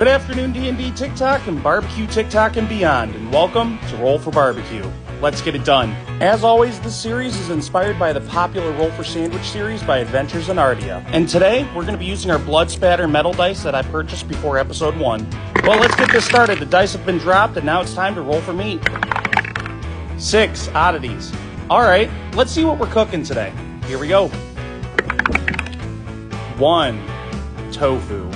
Good afternoon, D&D TikTok and barbecue TikTok and beyond, and welcome to Roll for Barbecue. Let's get it done. As always, this series is inspired by the popular Roll for Sandwich series by AdventuresinAardia. And today, we're going to be using our blood spatter metal dice that I purchased before episode 1. Well, let's get this started. The dice have been dropped, and now it's time to roll for meat. 6 oddities. Alright, let's see what we're cooking today. Here we go. 1 tofu.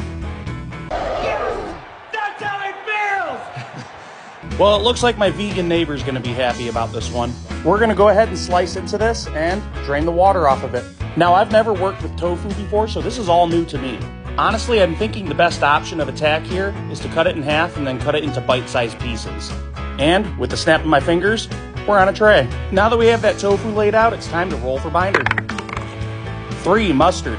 Well, it looks like my vegan neighbor's going to be happy about this one. We're going to go ahead and slice into this and drain the water off of it. Now, I've never worked with tofu before, so this is all new to me. Honestly, I'm thinking the best option of attack here is to cut it in half and then cut it into bite-sized pieces. And, with the snap of my fingers, we're on a tray. Now that we have that tofu laid out, it's time to roll for binder. 3 mustard.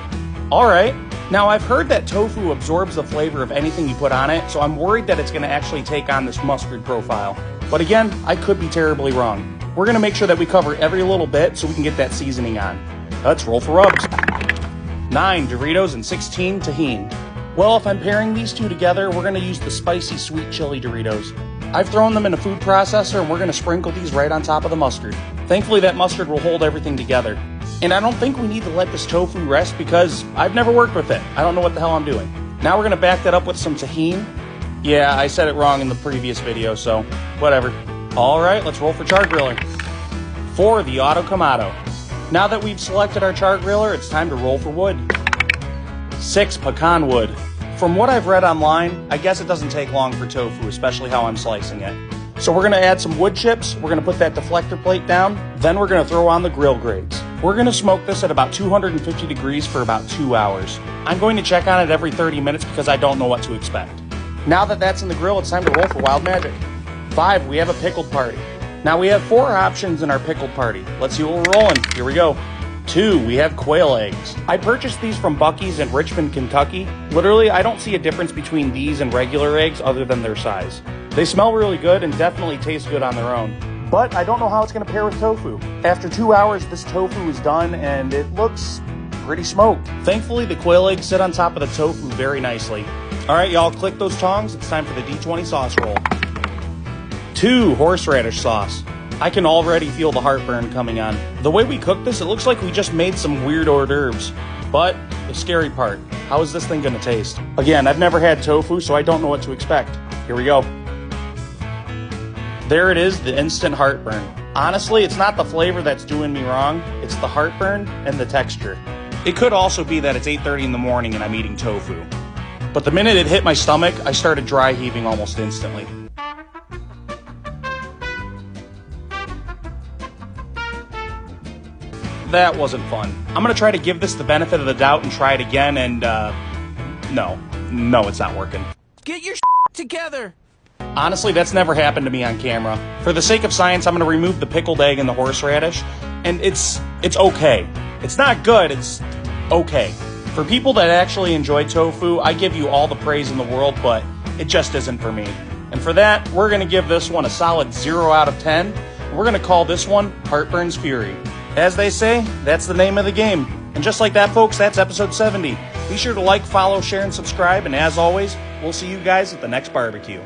Alright. Now, I've heard that tofu absorbs the flavor of anything you put on it, so I'm worried that it's going to actually take on this mustard profile. But again, I could be terribly wrong. We're going to make sure that we cover every little bit so we can get that seasoning on. Let's roll for rubs. 9 Doritos and 16 Tajin. Well, if I'm pairing these two together, we're going to use the spicy sweet chili Doritos. I've thrown them in a food processor, and we're going to sprinkle these right on top of the mustard. Thankfully, that mustard will hold everything together. And I don't think we need to let this tofu rest because I've never worked with it. I don't know what the hell I'm doing. Now we're going to back that up with some Tajin. Yeah, I said it wrong in the previous video, so whatever. Alright, let's roll for char griller. 4 the Auto Kamado. Now that we've selected our char griller, it's time to roll for wood. 6 pecan wood. From what I've read online, I guess it doesn't take long for tofu, especially how I'm slicing it. So we're going to add some wood chips, we're going to put that deflector plate down, then we're going to throw on the grill grates. We're going to smoke this at about 250 degrees for about 2 hours. I'm going to check on it every 30 minutes because I don't know what to expect. Now that that's in the grill, it's time to roll for wild magic. 5, we have a pickled party. Now we have 4 options in our pickled party. Let's see what we're rolling. Here we go. 2, we have quail eggs. I purchased these from Buc-ee's in Richmond, Kentucky. Literally, I don't see a difference between these and regular eggs other than their size. They smell really good and definitely taste good on their own. But I don't know how it's going to pair with tofu. After 2 hours, this tofu is done and it looks pretty smoked. Thankfully, the quail eggs sit on top of the tofu very nicely. Alright, y'all, click those tongs. It's time for the D20 sauce roll. 2 horseradish sauce. I can already feel the heartburn coming on. The way we cook this, it looks like we just made some weird hors d'oeuvres. But the scary part, how is this thing going to taste? Again, I've never had tofu, so I don't know what to expect. Here we go. There it is, the instant heartburn. Honestly, it's not the flavor that's doing me wrong. It's the heartburn and the texture. It could also be that it's 8:30 in the morning and I'm eating tofu. But the minute it hit my stomach, I started dry heaving almost instantly. That wasn't fun. I'm going to try to give this the benefit of the doubt and try it again, and no, it's not working. Get your together! Honestly, that's never happened to me on camera. For the sake of science, I'm going to remove the pickled egg and the horseradish, and it's okay. It's not good, it's okay. For people that actually enjoy tofu, I give you all the praise in the world, but it just isn't for me. And for that, we're going to give this one a solid 0 out of 10. We're going to call this one Heartburn's Fury. As they say, that's the name of the game. And just like that, folks, that's episode 70. Be sure to like, follow, share, and subscribe. And as always, we'll see you guys at the next barbecue.